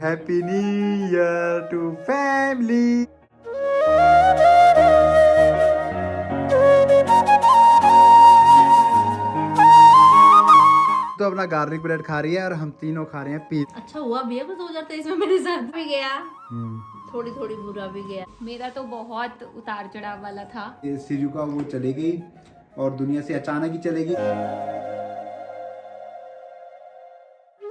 Happy new year to family. तो अपना garlic bread खा रही है और हम तीनों खा रहे हैं पीस। अच्छा हुआ भैया 2023 में मेरे साथ भी गया, थोड़ी थोड़ी बुरा भी गया। मेरा तो बहुत उतार चढ़ाव वाला था। ये सीजू का वो चली गई और दुनिया से अचानक ही चलेगी।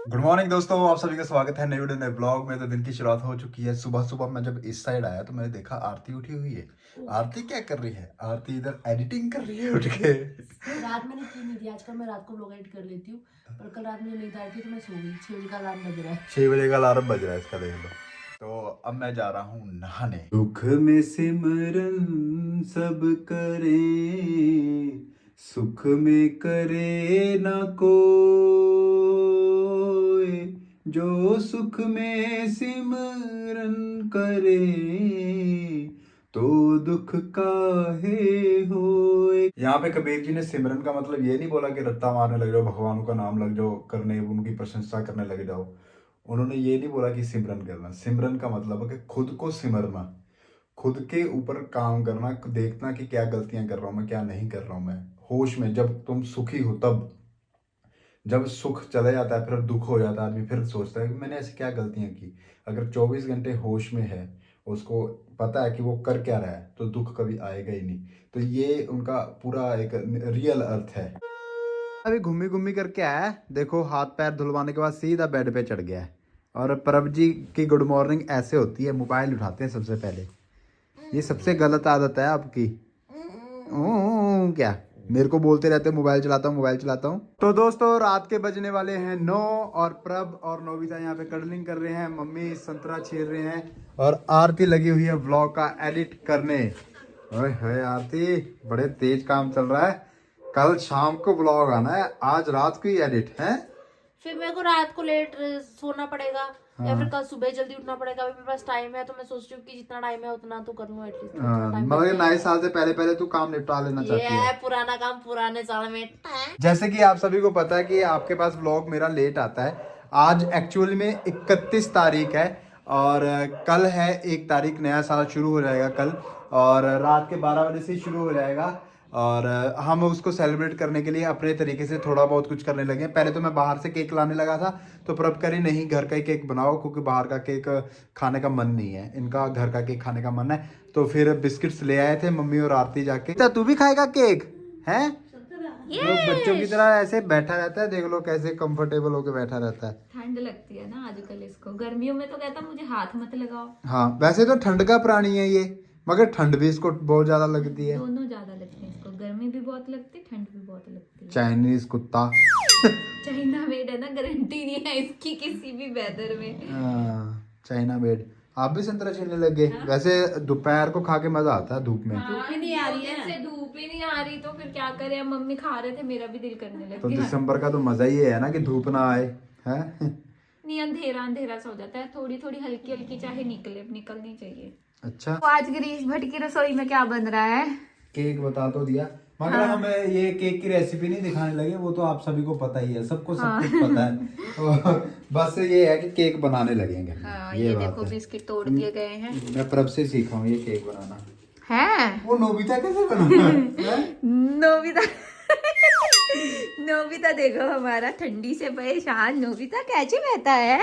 गुड मॉर्निंग दोस्तों, आप सभी का स्वागत है नए वीडियो नए ब्लॉग में। तो दिन की शुरुआत हो चुकी है। सुबह सुबह मैं जब इस साइड आया तो मैंने देखा आरती उठी हुई है। आरती क्या कर रही है? आरती इधर एडिटिंग कर रही है उठ के। रात मैंने की नहीं थी, आजकल मैं रात को ब्लॉग एडिट कर लेती हूँ, पर कल रात मुझे नींद आई थी तो मैं सो गई। 6 बजे का अलार्म बज रहा है। 6 बजे का अलार्म बज रहा है इसका, देख लो। तो अब मैं जा रहा हूँ नहाने। दुख में सिमरन सब करे, सुख में करे ना कोई, जो सुख में सिमरन करे तो दुख काहे होए। यहाँ पे कबीर जी ने सिमरन का मतलब ये नहीं बोला कि रट्टा मारने लग जाओ, भगवानों का नाम लग जाओ करने, उनकी प्रशंसा करने लग जाओ। उन्होंने ये नहीं बोला कि सिमरन करना। सिमरन का मतलब है कि खुद को सिमरना, खुद के ऊपर काम करना, देखना कि क्या गलतियां कर रहा हूं मैं, क्या नहीं कर रहा हूं मैं। होश में जब तुम सुखी हो तब, जब सुख चला जाता है फिर दुख हो जाता है, आदमी फिर सोचता है कि मैंने ऐसी क्या गलतियां की। अगर 24 घंटे होश में है, उसको पता है कि वो कर क्या रहा है, तो दुख कभी आएगा ही नहीं। तो ये उनका पूरा एक रियल अर्थ है। अभी घूमी घूमी करके आया है, देखो हाथ पैर धुलवाने के बाद सीधा बेड पे चढ़ गया है। और प्रभ जी की गुड मॉर्निंग ऐसे होती है, मोबाइल उठाते हैं सबसे पहले। ये सबसे गलत आदत है आपकी। क्या मेरे को बोलते रहते मोबाइल चलाता हूँ मोबाइल चलाता हूँ। तो दोस्तों रात के बजने वाले हैं 9 और प्रभ और नोबिता यहाँ पे कडलिंग कर रहे हैं, मम्मी संतरा छील रहे हैं और आरती लगी हुई है व्लॉग का एडिट करने। ओए होए आरती, बड़े तेज काम चल रहा है। कल शाम को व्लॉग आना है, आज रात को ही एडिट है। फिर मेरे को रात को लेट सोना पड़ेगा, या फिर कल सुबह जल्दी उठना पड़ेगा। अभी मेरे पास टाइम है तो मैं सोच रही हूँ कि जितना टाइम है उतना तो कर लूँ एटलीस्ट। मतलब नए साल से पहले पहले तू काम निपटा लेना चाहती है। ये पुराना काम पुराने साल में। जैसे कि आप सभी को पता है कि आपके पास व्लॉग मेरा लेट आता है। आज एक्चुअली में 31 तारीख है और कल है 1 तारीख, नया साल शुरू हो जाएगा कल और रात के 12 बजे से ही शुरू हो जाएगा। और हम उसको सेलिब्रेट करने के लिए अपने तरीके से थोड़ा बहुत कुछ करने लगे। पहले तो मैं बाहर से केक लाने लगा था, तो प्रभ करी नहीं घर का ही केक बनाओ, क्योंकि बाहर का केक खाने का मन नहीं है, इनका घर का केक खाने का मन है। तो फिर बिस्किट्स ले आए थे मम्मी और आरती जाके। तो तू भी खाएगा केक है? वो बच्चों की तरह ऐसे बैठा रहता है, देख लो कैसे कंफर्टेबल होके बैठा रहता है। ठंड लगती है ना आजकल इसको, गर्मियों में तो कहता मुझे हाथ मत लगाओ। हाँ वैसे तो ठंड का प्राणी है ये, मगर ठंड भी इसको बहुत ज्यादा लगती है। दोनों ज्यादा लगती है इसको, गर्मी भी बहुत लगती है, ठंड भी बहुत लगती है। चाइनीज कुत्ता। चाइना मेड है ना, गारंटी नहीं है इसकी किसी भी वेदर में। China bed. आप भी संतरा छीलने लग गए? वैसे दोपहर को खा के मजा आता है धूप में। धूप ही नहीं आ रही है, धूप ही नहीं आ रही तो फिर क्या करें। मम्मी खा रहे थे, मेरा भी दिल करने लग तो गया। दिसंबर का तो मजा ही है ना कि धूप ना आए है। नहीं, अंधेरा अंधेरा सा हो जाता है, थोड़ी थोड़ी हल्की हल्की चाहे निकलनी चाहिए। अच्छा तो आज गिरीश भट्ट की रसोई में क्या बन रहा है? केक बता तो दिया, मगर हमें ये केक की रेसिपी नहीं दिखाने लगे, वो तो आप सभी को पता ही है, सबको सब कुछ पता है। तो बस ये है कि केक बनाने लगेंगे। ये देखो बिस्किट तोड़ दिए गए हैं। मैं प्रभ से सीखा हूँ ये केक बनाना। है वो नोबिता कैसे बनाना? नोबिता देखो हमारा ठंडी से परेशान। नोबिता कैसे बैठा है?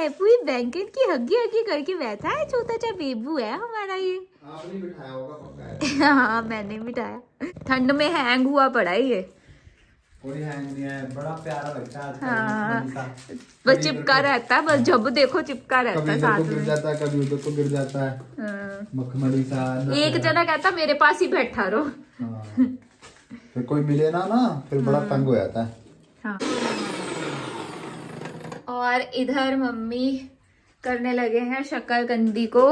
पूरी ब्लैंकेट की हग्गी हग्गी करके बैठा है, छोटा सा बेबू है हमारा ये। आपने बिठाया होगा पक्का है। हाँ मैंने बिठाया, ठंड में हैंग हुआ पड़ा है ये। कोई हैंग नहीं है, बड़ा प्यारा लगता है आजकल। हाँ बस चिपका रहता है, बस जब देखो चिपका रहता है कभी साथ इधर को गिर में। जाता है, कभी उधर को गिर जाता है। हाँ। मखमली सा एक जना कहता मेरे पास ही बैठा रहो। हाँ। फिर कोई मिले ना फिर बड़ा तंग हो जाता है। हाँ। और इधर मम्मी करने लगे हैं शकरकंदी को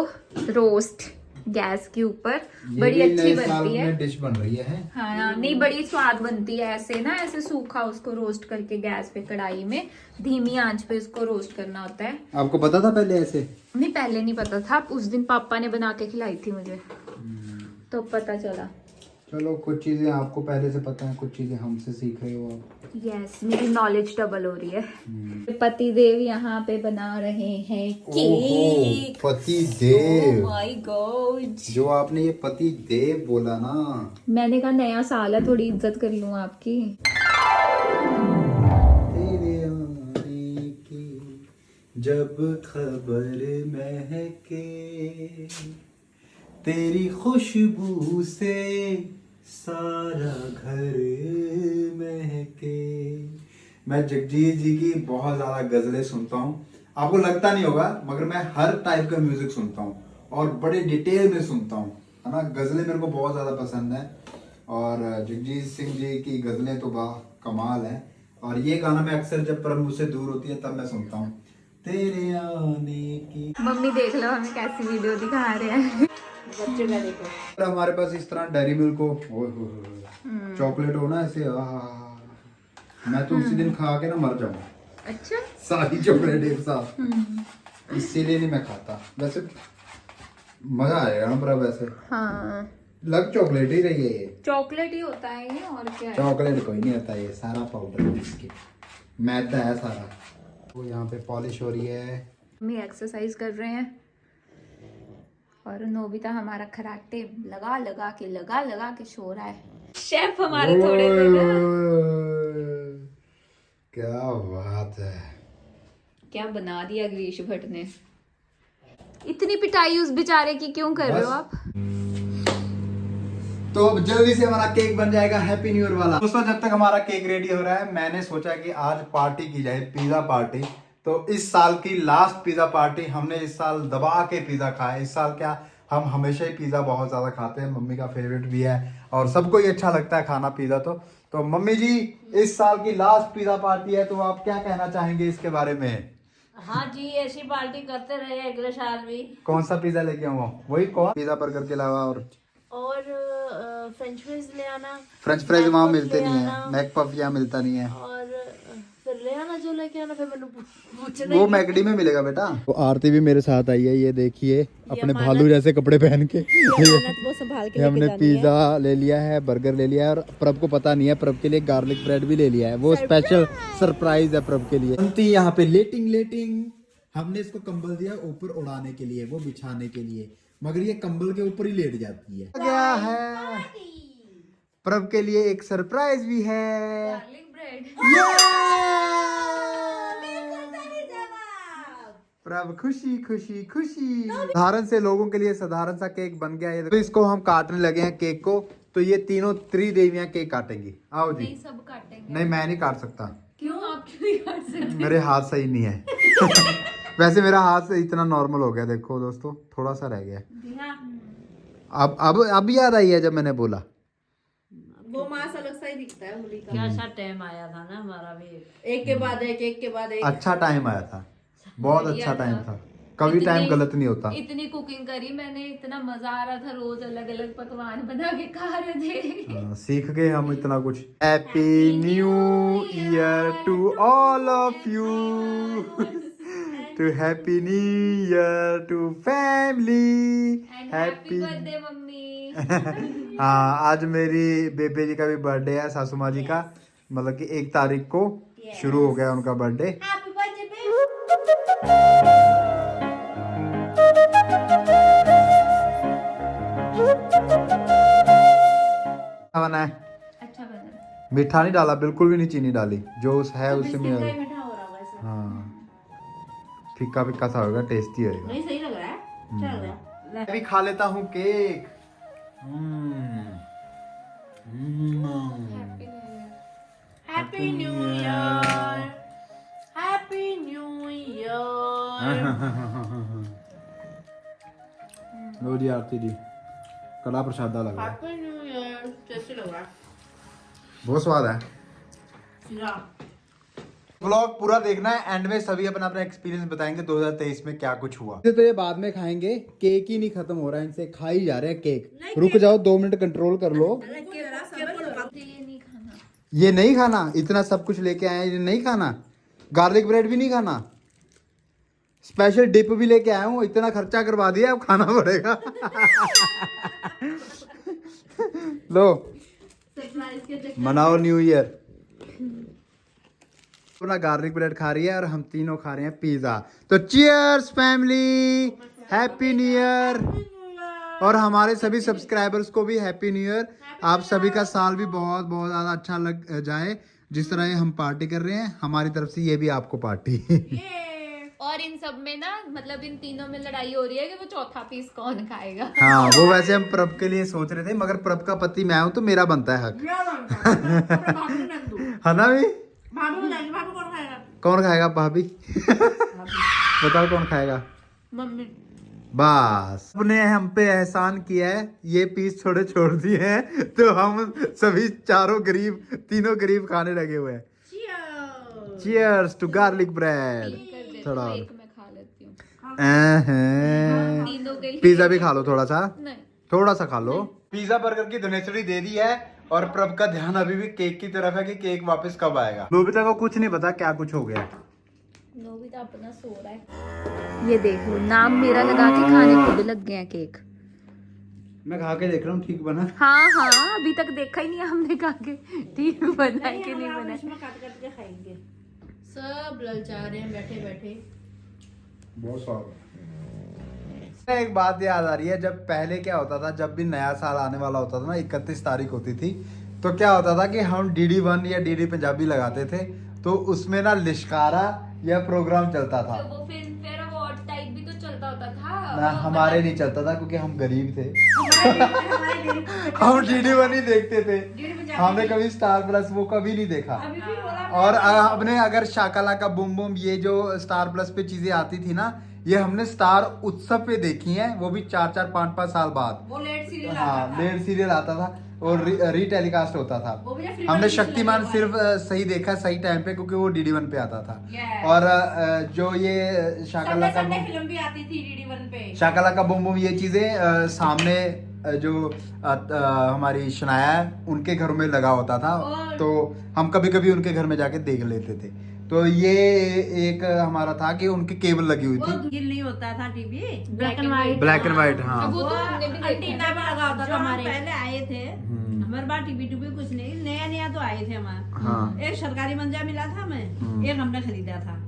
रोस्ट गैस के ऊपर। बड़ी अच्छी बनती है, डिश बन रही है। हाँ नहीं बड़ी स्वाद बनती है ऐसे ना, ऐसे सूखा उसको रोस्ट करके गैस पे कढ़ाई में धीमी आंच पे इसको रोस्ट करना होता है। आपको पता था पहले ऐसे? नहीं पहले नहीं पता था, उस दिन पापा ने बना के खिलाई थी मुझे तो पता चला। चलो कुछ चीजें आपको पहले से पता है, कुछ चीजें हमसे सीख रहे हो आप। यस, मेरी नॉलेज डबल हो रही है। पति देव यहाँ पे बना रहे हैं केक। पति देव, माय गॉड, जो आपने ये पति देव बोला ना, मैंने कहा नया साल है, थोड़ी इज्जत कर लूं आपकी। तेरे आने की जब खबर महके, तेरी खुशबू से सारा घर महके। मैं जगजीत जी की बहुत ज्यादा गजलें सुनता हूँ, आपको लगता नहीं होगा मगर मैं हर टाइप का म्यूजिक सुनता हूँ और बड़े डिटेल में सुनता हूँ, है ना। गजलें मेरे को बहुत ज्यादा पसंद है और जगजीत सिंह जी की गजलें तो बा कमाल है। और ये गाना मैं अक्सर जब परम मुझसे दूर होती है तब मैं सुनता हूँ, तेरे आने की। मम्मी देख लो हमें कैसी वीडियो दिखा रहे हैं। बच्चे का देखो। हमारे पास इस तरह डेयरी मिल्क हो चॉकलेट हो ना ऐसे, मैं तो उसी दिन खा के ना मर जाऊँ, अच्छा, सारी चॉकलेट एक साथ, इसीलिए नहीं मैं खाता। वैसे मजा आएगा ना, पर वैसे हाँ लग चॉकलेट ही रही है ये, चॉकलेट ही होता है ये, और क्या है। चॉकलेट कोई नहीं होता, ये सारा पाउडर है इसके, मैदा है सारा। वो यहाँ पे पॉलिश हो रही है, मम्मी एक्सरसाइज कर रहे हैं और नोबिता हमारा खराटे लगा लगा के सो रहा है। शेफ हमारे थोड़े से ना, क्या बात है, क्या बना दिया गिरीश भट्ट ने। इतनी पिटाई उस बेचारे की क्यों कर रहे हो आप? तो अब जल्दी से हमारा केक बन जाएगा हैप्पी न्यू ईयर वाला। दोस्तों जब तक हमारा केक रेडी हो रहा है, मैंने सोचा कि आज पार्टी की जाए, पिज्जा पार्टी। तो इस साल की लास्ट पिज्जा पार्टी, हमने इस साल दबा के पिज्जा खाया। इस साल क्या, हम हमेशा ही पिज्जा बहुत ज्यादा खाते हैं, मम्मी का फेवरेट भी है और सबको ही अच्छा लगता है खाना पिज्जा। तो मम्मी जी, इस साल की लास्ट पिज्जा पार्टी है, तो आप क्या कहना चाहेंगे इसके बारे में? हाँ जी, ऐसी पार्टी करते रहे अगले साल भी। कौन सा पिज्जा लेके आऊँ? वही कौन पिज्जा बर्गर के अलावा और फ्रेंच फ्राइज ले आना। फ्रेंच फ्राइज वहाँ मैक मिलते पफ नहीं ले है, आना। मैक पफ यहाँ मिलता नहीं है। और फिर ले आना जो लेके आना, फिर मैंने पूछना वो मैकडी में मिलेगा बेटा। वो आरती भी मेरे साथ आई है, ये देखिए अपने भालू जैसे कपड़े पहन के। वो संभाल के हमने पिज्जा ले लिया है, बर्गर ले लिया है और प्रभ को पता नहीं है, प्रभ के लिए गार्लिक ब्रेड भी ले लिया है। वो स्पेशल सरप्राइज है प्रभ के लिए। बंटी यहाँ पे लेटिंग हमने इसको कंबल दिया ऊपर उड़ाने के लिए, वो बिछाने के लिए, मगर ये कंबल के ऊपर ही लेट जाती है। क्या है, प्रभ के लिए एक सरप्राइज भी है। प्रभ खुशी। साधारण से लोगों के लिए साधारण सा केक बन गया है। तो इसको हम काटने लगे हैं केक को। तो ये तीनों त्रिदेवियां केक काटेंगी। आओ जी। नहीं, सब काटेंगे। नहीं, मैं नहीं काट सकता। क्यों, आप क्यों नहीं काट सकते? मेरे हाथ सही नहीं है। वैसे मेरा हाथ इतना नॉर्मल हो गया, देखो दोस्तों, थोड़ा सा रह गया। अब याद आई है जब मैंने बोला। वो मास अलग सा ही दिखता है होली का। क्या अच्छा टाइम आया था ना हमारा भी, एक के बाद एक। अच्छा टाइम आया था, बहुत अच्छा टाइम था। कभी टाइम गलत नहीं होता। इतनी कुकिंग करी मैंने, इतना मजा आ रहा था, रोज अलग अलग पकवान बना के खा रहे थे। सीख गए हम इतना कुछ। Happy new year to all of you, to happy new year to family, happy birthday mummy. हाँ, आज मेरी बेबे जी का भी बर्थडे है, सासू माँ जी का, मतलब कि 1 तारीख को शुरू हो गया उनका बर्थडे। बना है, अच्छा बना। मीठा नहीं डाला, बिल्कुल भी नहीं चीनी डाली, जो है उसी में। हाँ, फीका फीका सा होगा, टेस्टी होगा। नहीं, सही लग रहा है, अच्छा लग रहा है। मैं भी खा लेता हूँ cake. Happy new year, happy new year. लो जी आरती जी, कड़ा प्रसादा लग रहा है, हैप्पी न्यू ईयर। कैसे लग रहा है? बहुत स्वाद है। सीधा व्लॉग पूरा देखना है, एंड में सभी अपना अपना एक्सपीरियंस बताएंगे 2023 में क्या कुछ हुआ। तो ये बाद में खाएंगे, केक ही नहीं खत्म हो रहा है, इनसे खा ही जा रहे हैं केक। रुक जाओ 2 मिनट, कंट्रोल कर लो। ये नहीं खाना, इतना सब कुछ लेके आए हैं, ये नहीं खाना, गार्लिक ब्रेड भी नहीं खाना, स्पेशल डिप भी लेके आया हूँ, इतना खर्चा करवा दिया, अब खाना पड़ेगा। लो सरप्राइज के चक्कर मनाओ न्यू ईयर। अपना गार्लिक ब्रेड खा रही है और हम तीनों खा रहे हैं पिज्जा। तो cheers family, happy new year. और हमारे सभी सब्सक्राइबर्स को भी हैप्पी न्यू ईयर। आप सभी का साल भी बहुत बहुत ज्यादा अच्छा लग जाए। जिस तरह ये हम पार्टी कर रहे हैं, हमारी तरफ से ये भी आपको पार्टी। और इन सब में ना मतलब इन तीनों में लड़ाई हो रही है कि वो चौथा पीस कौन खाएगा। हाँ, वो वैसे हम प्रभ के लिए सोच रहे थे, मगर प्रभ का पति मैं हूं तो मेरा बनता है हक। है ना भी? कौन खाएगा भाभी? बताओ कौन खाएगा? मम्मी। बस अपने हम पे एहसान किया है, ये पीस थोड़े छोड़ दिए हैं तो हम सभी तीनों गरीब खाने लगे हुए हैं। Cheers to garlic bread. थोड़ा और। एक मैं खा लेती हूँ। तीनों के लिए पिज्जा भी खा लो थोड़ा सा, नहीं। थोड़ा सा खा लो। पिज्जा बर्गर की डोनेचरी दे दी है और प्रभ का ध्यान अभी भी केक की तरफ है कि केक वापस कब आएगा। नोबिता को कुछ नहीं पता क्या कुछ हो गया। नोबिता अपना सो रहा है। ये देख लो, नाम मेरा लगा के खाने खुद लग गया केक। मैं खा के देख रहा हूँ ठीक बना। हाँ हाँ, अभी तक देखा ही नहीं हमने खा के ठीक बना है कि नहीं बना है। इसमें काट काट के खाएंगे। सब ललचा रहे हैं बैठे बैठे। बहुत स्वाद। एक बात याद आ रही है, जब पहले क्या होता था, जब भी नया साल आने वाला होता था ना, 31 तारीख होती थी, तो क्या होता था कि हम DD1 या DD पंजाबी लगाते थे, तो उसमें ना लिश्कारा या प्रोग्राम चलता था। तो वो फिल्म फेयर अवार्ड टाइप भी तो चलता होता था। ना हमारे नहीं चलता था क्योंकि हम गरीब थे। हम DD1 ही देखते थे। हमने कभी स्टार प्लस वो कभी नहीं देखा। और अपने अगर शाकाला का बूम बूम ये जो स्टार प्लस पे चीजें आती थी ना, ये हमने स्टार उत्सव पे देखी हैं, वो भी 4-4 5-5 साल बाद। वो लेट सीरियल हाँ, लेट सीरियल आता था और रीटेलीकास्ट होता था। हमने शक्तिमान सिर्फ सही देखा सही टाइम पे क्योंकि वो DD1 पे आता था। और जो ये शाकाला का फिल्म भी आती थी DD1 पे। शाकाला का बूम बूम ये चीजें सामने जो हमारी शनाया है उनके घरों में लगा होता था, तो हम कभी कभी उनके घर में जाके देख लेते थे। तो ये एक हमारा था कि उनकी केबल लगी हुई थी। गिल नहीं होता था TV, black and white. Black and white, हाँ। वो तो हमने भी देखा। एंटीना भी लगा होता था हमारे। पहले आए थे हमारे पास टीवी टूवी कुछ नहीं, नया नया तो आए थे हमारा। हाँ। एक सरकारी मंजा मिला था हमें, एक हमने खरीदा था।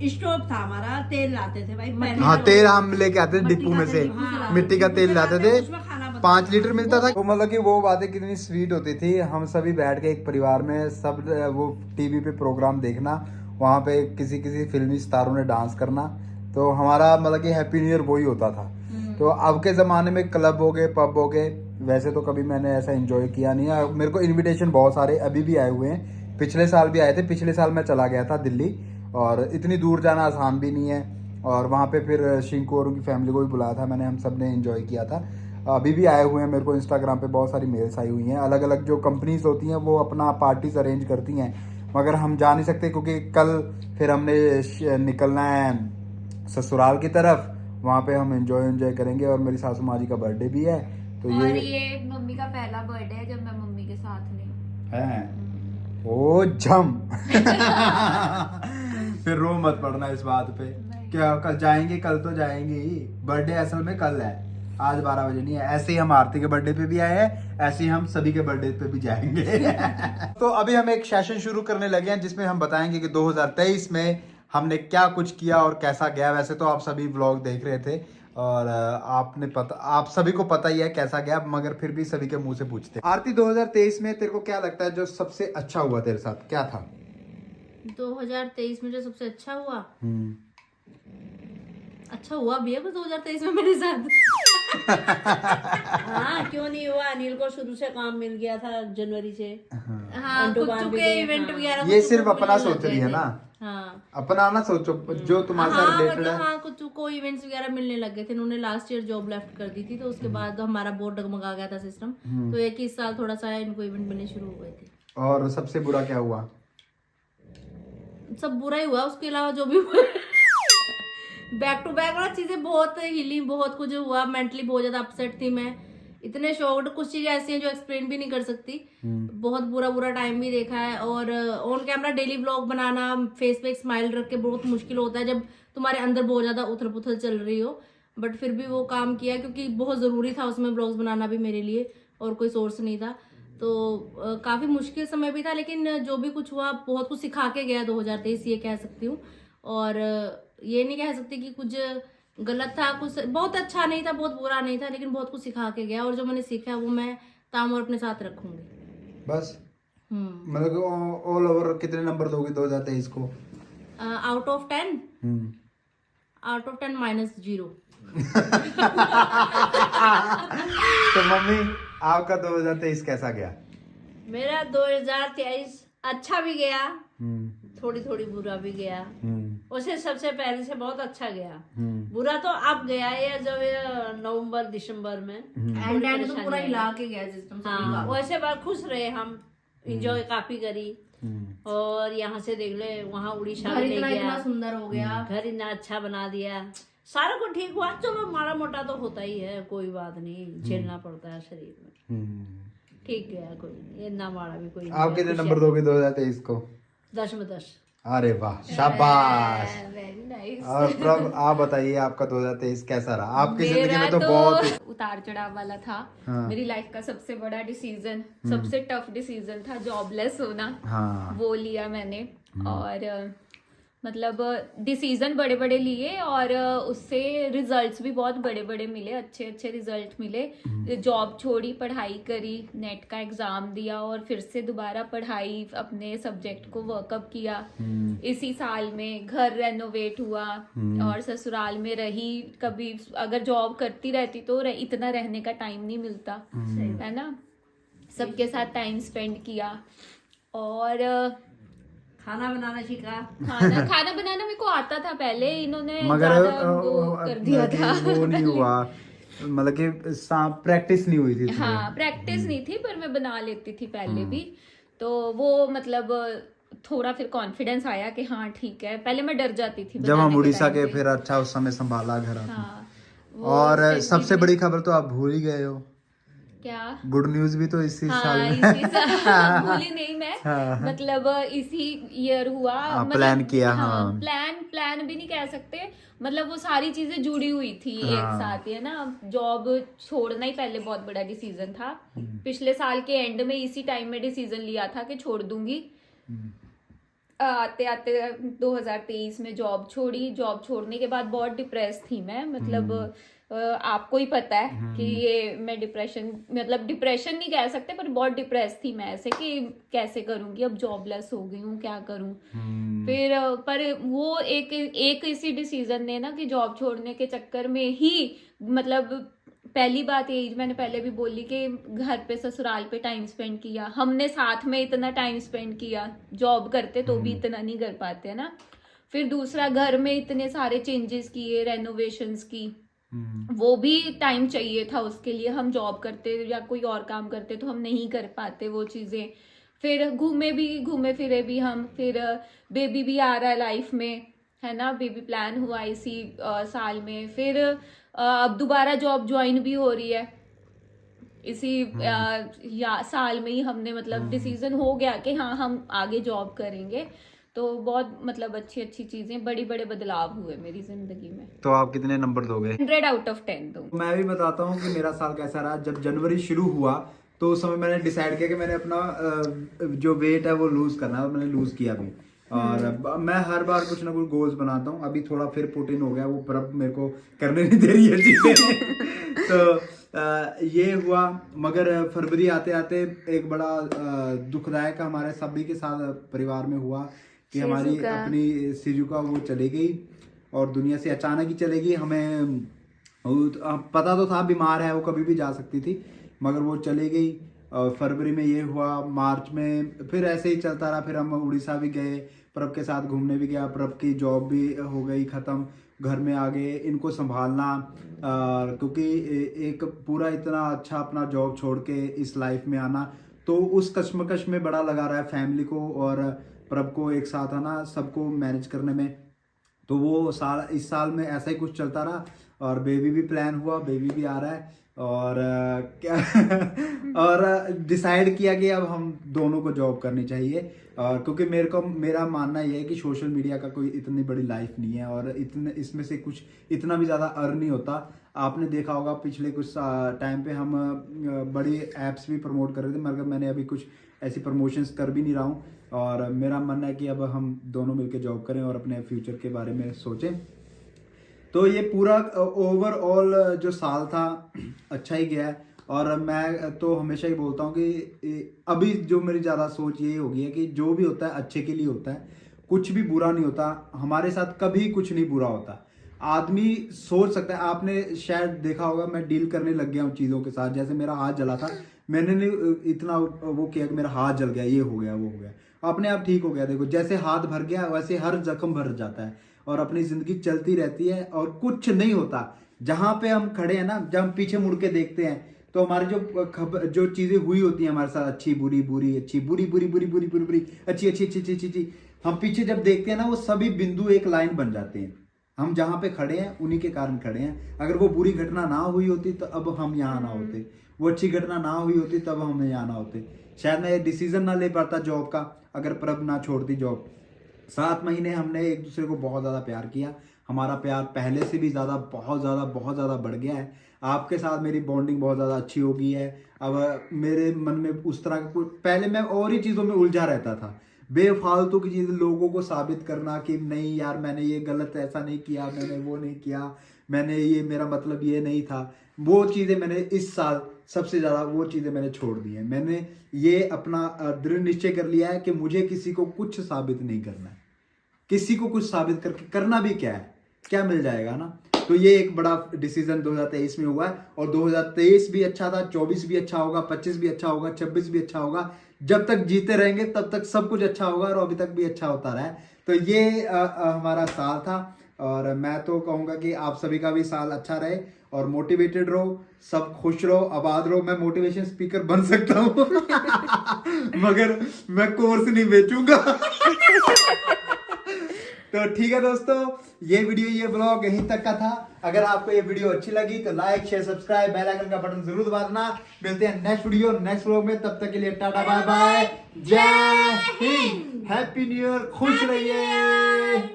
स्टोव था हमारा, तेल लाते थे भाई पहले। हाँ, तेल हम लेके आते थे डिपू में से, हाँ। मिट्टी का तेल लाते थे, उसमें खाना बनता 5 लीटर मिलता था। तो मतलब कि वो बातें कितनी स्वीट होती थी। हम सभी बैठ के एक परिवार में सब वो टीवी पे प्रोग्राम देखना, वहाँ पे किसी किसी फिल्मी स्टारों ने डांस करना, तो हमारा मतलब कि हैप्पी न्यू ईयर वही होता था। तो अब के ज़माने में क्लब हो गए, पब हो गए, वैसे तो कभी मैंने ऐसा एंजॉय किया नहीं है। मेरे को इनविटेशन बहुत सारे अभी भी आए हुए हैं, पिछले साल भी आए थे। पिछले साल मैं चला गया था दिल्ली, और इतनी दूर जाना आसान भी नहीं है, और वहाँ पे फिर शिंकू और उनकी फैमिली को भी बुलाया था मैंने, हम सब ने एंजॉय किया था। अभी भी आए हुए हैं, मेरे को इंस्टाग्राम पे बहुत सारी मेल्स आई हुई हैं। अलग अलग जो कंपनीज होती हैं वो अपना पार्टीज अरेंज करती हैं, मगर हम जा नहीं सकते क्योंकि कल फिर हमने निकलना है ससुराल की तरफ, वहाँ पे हम एंजॉय करेंगे। और मेरी सासू माँ जी का बर्थडे भी है, तो और ये मम्मी का पहला बर्थडे है जब मैं मम्मी के साथ नहीं हूँ। है ओ जम। फिर रो मत पड़ना इस बात पे। क्या कल जाएंगे, कल तो जाएंगे ही। बर्थडे असल में कल है, आज 12 बजे नहीं है। ऐसे ही हम आरती के बर्थडे पे भी आए हैं, ऐसे ही हम सभी के बर्थडे पे भी जाएंगे। तो अभी हम एक सेशन शुरू करने लगे हैं जिसमें हम बताएंगे कि 2023 में हमने क्या कुछ किया और कैसा गया। वैसे तो आप सभी व्लॉग देख रहे थे और आप सभी को पता ही है कैसा गया, मगर फिर भी सभी के मुंह से पूछते हैं। आरती, 2023 में तेरे को क्या लगता है जो सबसे अच्छा हुआ तेरे साथ, क्या था? 2023 में जो सबसे अच्छा हुआ, अच्छा हुआ भी है कुछ 2023 में मेरे साथ। हाँ, क्यों नहीं हुआ। अनिल को शुरू से काम मिल गया था जनवरी से। हाँ, कुछ के इवेंट वगैरह ये सिर्फ अपना सोच रही है ना, हाँ, अपना ना सोचो जो तुम्हारे साथ रिलेटेड है। हाँ, कुछ को इवेंट्स वगैरह मिलने लग गए थे। उन्होंने लास्ट ईयर जॉब लेफ्ट कर दी थी, तो उसके बाद हमारा बहुत डगमगा गया था सिस्टम। तो एक ही साल थोड़ा सा इनको इवेंट मिलने शुरू हो गए थे। और सबसे बुरा क्या हुआ? सब बुरा ही हुआ, उसके अलावा जो भी हुआ बैक टू बैक वाला चीजें बहुत हिली, बहुत कुछ हुआ। मेंटली बहुत ज्यादा अपसेट थी मैं, इतने शॉक्ड। कुछ चीजें ऐसी हैं जो एक्सप्लेन भी नहीं कर सकती। बहुत बुरा टाइम भी देखा है। और on camera daily vlog banana, face पे एक स्माइल रख के बहुत मुश्किल होता है जब तुम्हारे अंदर बहुत ज्यादा उथल पुथल चल रही हो। बट फिर भी वो काम किया क्योंकि बहुत जरूरी था उसमें व्लॉग्स बनाना भी मेरे लिए। और कोई सोर्स नहीं था, तो काफ़ी मुश्किल समय भी था, लेकिन जो भी कुछ हुआ बहुत कुछ सिखा के गया 2023, ये कह सकती हूँ। और ये नहीं कह सकती कि कुछ गलत था, कुछ बहुत अच्छा नहीं था, बहुत बुरा नहीं था, लेकिन बहुत कुछ सिखा के गया, और जो मैंने सीखा वो मैं तामोर अपने साथ रखूंगी। बस मतलब ऑल ओवर कितने नंबर दोगे 2023 को? Out of 10, out of 10 -0। तो मम्मी आपका 2023 कैसा गया? मेरा 2023 अच्छा भी गया, थोड़ी थोड़ी बुरा भी गया। उसे सबसे पहले से बहुत अच्छा गया। बुरा तो अब गया है जब ये नवंबर दिसंबर में एंड तो पूरा हिला के गया सिस्टम। हाँ, वैसे बार खुश रहे हम, इंजॉय काफी करी। और यहाँ से देख ले वहाँ उड़ीसा घर ले इतना गया, सुंदर हो गया, घर इतना अच्छा बना दिया, सारा कुछ ठीक हुआ। चलो माड़ा मोटा तो होता ही है, कोई बात नहीं, झेलना पड़ता है शरीर में। ठीक गया, कोई नहीं, इतना माड़ा भी कोई नहीं। आप कितने नंबर दोगे 2023 को? 10 में 10। अरे वाह, शाबाश। Very nice. और प्रभ आप बताइए आपका 2023 कैसा रहा? आपकी जिंदगी मेरा में तो बहुत उतार चढ़ाव वाला था। हाँ। मेरी लाइफ का सबसे बड़ा डिसीजन, सबसे टफ डिसीजन था जॉबलेस होना। हाँ वो लिया मैंने, और मतलब डिसीजन बड़े बड़े लिए, और उससे रिजल्ट्स भी बहुत बड़े बड़े मिले, अच्छे अच्छे रिजल्ट मिले। जॉब छोड़ी, पढ़ाई करी, नेट का एग्जाम दिया, और फिर से दोबारा पढ़ाई, अपने सब्जेक्ट को वर्कअप किया। इसी साल में घर रेनोवेट हुआ, और ससुराल में रही। कभी अगर जॉब करती रहती तो इतना रहने का टाइम नहीं मिलता, है ना। सबके साथ टाइम स्पेंड किया, और खाना बनाना सीखा। खाना बनाना मेरे को आता था पहले, इन्होंने मगर ज्यादा वो कर दिया था। वो नहीं हुआ, मतलब कि प्रैक्टिस नहीं हुई थी। हाँ, प्रैक्टिस नहीं थी, पर मैं बना लेती थी पहले भी। तो वो मतलब थोड़ा फिर कॉन्फिडेंस आया कि हाँ ठीक है। पहले मैं डर जाती थी जब हम उड़ीसा के, फिर अच्छा उस समय संभाला घर आपने। हाँ, और सबसे बड़ी खबर तो आप भूल ही गए हो, क्या? गुड न्यूज भी तो इसी साल में इसी साल भूली नहीं मैं। हाँ। मतलब इसी ईयर हुआ। प्लान किया। हाँ, प्लान भी नहीं कह सकते, मतलब वो सारी चीजें जुड़ी हुई थी एक साथ, है ना। जॉब छोड़ना ही पहले बहुत बड़ा डिसीजन था। पिछले साल के एंड में इसी टाइम में डिसीजन लिया था कि छोड़ दूंगी। आते आते 2023 में जॉब छोड़ी। जॉब छोड़ने के बाद बहुत डिप्रेस थी मैं, मतलब आपको ही पता है कि ये मैं डिप्रेशन नहीं कह सकते, पर बहुत डिप्रेस थी मैं, ऐसे कि कैसे करूंगी, अब जॉबलेस हो गई हूँ, क्या करूं। फिर पर वो एक इसी डिसीजन ने ना, कि जॉब छोड़ने के चक्कर में ही, मतलब पहली बात यही मैंने पहले भी बोली कि घर पे, ससुराल पे टाइम स्पेंड किया हमने, साथ में इतना टाइम स्पेंड किया। जॉब करते तो भी इतना नहीं कर पाते ना। फिर दूसरा, घर में इतने सारे चेंजेस किए, रेनोवेशंस की, वो भी टाइम चाहिए था उसके लिए। हम जॉब करते या कोई और काम करते तो हम नहीं कर पाते वो चीजें। फिर घूमे फिरे भी हम। फिर बेबी भी आ रहा है लाइफ में, है ना। बेबी प्लान हुआ इसी साल में। फिर अब दोबारा जॉब ज्वाइन भी हो रही है इसी साल में ही। हमने मतलब डिसीजन हो गया कि हाँ हम आगे जॉब करेंगे। तो बहुत मतलब अच्छी चीजें, बड़े बदलाव हुए मेरी जिंदगी में। तो आप कितने नंबर दोगे? 100 आउट ऑफ 10 दूँ। मैं भी बताता हूँ कि मेरा साल कैसा रहा। जब जनवरी शुरू हुआ तो उस समय मैंने डिसाइड किया कि मैंने अपना जो वेट है वो लूज करना है, और मैंने लूज किया भी। और मैं हर बार कुछ ना कुछ गोल्स बनाता हूँ। अभी थोड़ा फिर पुट इन हो गया, वो पर मेरे को करने नहीं दे रही है चीजें। तो ये हुआ। मगर फरवरी आते आते एक बड़ा दुखदायक हमारे सभी के साथ परिवार में हुआ कि हमारी अपनी सिजुका वो चली गई, और दुनिया से अचानक ही चली गई। हमें पता तो था बीमार है, वो कभी भी जा सकती थी, मगर वो चली गई। फरवरी में ये हुआ, मार्च में फिर ऐसे ही चलता रहा। फिर हम उड़ीसा भी गए, प्रभ के साथ घूमने भी गया। प्रभ की जॉब भी हो गई ख़त्म, घर में आ गए, इनको संभालना। क्योंकि एक पूरा इतना अच्छा अपना जॉब छोड़ के इस लाइफ में आना, तो उस कश्मकश में बड़ा लगा रहा है फैमिली को और प्रभ को एक साथ, है ना, सबको मैनेज करने में। तो वो साल, इस साल में ऐसा ही कुछ चलता रहा और बेबी भी प्लान हुआ, बेबी भी आ रहा है और क्या और डिसाइड किया कि अब हम दोनों को जॉब करनी चाहिए। और क्योंकि मेरा मानना ये है कि सोशल मीडिया का कोई इतनी बड़ी लाइफ नहीं है और इतने इसमें से कुछ इतना भी ज़्यादा अर्न नहीं होता। आपने देखा होगा पिछले कुछ टाइम पे हम बड़ी ऐप्स भी प्रमोट कर रहे थे, मगर मैंने अभी कुछ ऐसी प्रमोशंस कर भी नहीं रहा हूँ। और मेरा मानना है कि अब हम दोनों मिलकर जॉब करें और अपने फ्यूचर के बारे में सोचें। तो ये पूरा ओवरऑल जो साल था अच्छा ही गया है। और मैं तो हमेशा ही बोलता हूँ कि अभी जो मेरी ज़्यादा सोच ये हो गई है कि जो भी होता है अच्छे के लिए होता है, कुछ भी बुरा नहीं होता। हमारे साथ कभी कुछ नहीं बुरा होता। आदमी सोच सकता है, आपने शायद देखा होगा मैं डील करने लग गया हूँ चीज़ों के साथ। जैसे मेरा हाथ जला था, मैंने नहीं इतना वो किया कि मेरा हाथ जल गया, ये हो गया, वो हो गया, अपने आप ठीक हो गया। देखो जैसे हाथ भर गया वैसे हर जख्म भर जाता है और अपनी ज़िंदगी चलती रहती है और कुछ नहीं होता। जहाँ पे हम खड़े हैं ना, जब हम पीछे मुड़ के देखते हैं तो हमारी जो चीज़ें हुई होती हैं हमारे साथ, अच्छी बुरी, बुरी अच्छी, बुरी बुरी, बुरी बुरी बुरी बुरी, अच्छी अच्छी अच्छी अच्छी अच्छी अच्छी, हम पीछे जब देखते हैं ना, वो सभी बिंदु एक लाइन बन जाते हैं। हम जहाँ पे खड़े हैं उन्हीं के कारण खड़े हैं। अगर वो बुरी घटना ना हुई होती तो अब हम यहाँ ना होते, वो अच्छी घटना ना हुई होती तब हम यहाँ ना होते। शायद मैं ये डिसीजन ना ले पाता जॉब का अगर प्रभ ना छोड़ती जॉब। 7 महीने हमने एक दूसरे को बहुत ज़्यादा प्यार किया। हमारा प्यार पहले से भी ज़्यादा बहुत ज़्यादा बढ़ गया है। आपके साथ मेरी बॉन्डिंग बहुत ज़्यादा अच्छी हो गई है। अब मेरे मन में उस तरह का पहले मैं और ही चीज़ों में उलझा रहता था, बेफालतू की चीज़, लोगों को साबित करना कि नहीं यार मैंने ये गलत ऐसा नहीं किया, मैंने वो नहीं किया, मैंने ये, मेरा मतलब ये नहीं था। वो चीज़ें मैंने इस साल सबसे ज़्यादा वो चीज़ें मैंने छोड़ दी हैं। मैंने ये अपना दृढ़ निश्चय कर लिया है कि मुझे किसी को कुछ साबित नहीं करना है। किसी को कुछ साबित करके करना भी क्या है, क्या मिल जाएगा ना। तो ये एक बड़ा डिसीजन 2023 में हुआ है और 2023 भी अच्छा था, 24 भी अच्छा होगा, 25 भी अच्छा होगा, 26 भी अच्छा होगा। जब तक जीते रहेंगे तब तक सब कुछ अच्छा होगा और अभी तक भी अच्छा होता रहा है। तो ये हमारा साल था और मैं तो कहूँगा कि आप सभी का भी साल अच्छा रहे और मोटिवेटेड रहो, सब खुश रहो, आबाद रहो। मैं मोटिवेशन स्पीकर बन सकता हूँ मगर मैं कोर्स नहीं बेचूंगा तो ठीक है दोस्तों, ये वीडियो, ये ब्लॉग यहीं तक का था। अगर आपको ये वीडियो अच्छी लगी तो like, share, subscribe, bell icon का बटन जरूर दबाना। मिलते हैं नेक्स्ट वीडियो, नेक्स्ट ब्लॉग में। तब तक के लिए टाटा, बाय बाय, जय हिंद, हैप्पी न्यू ईयर, खुश रहिए।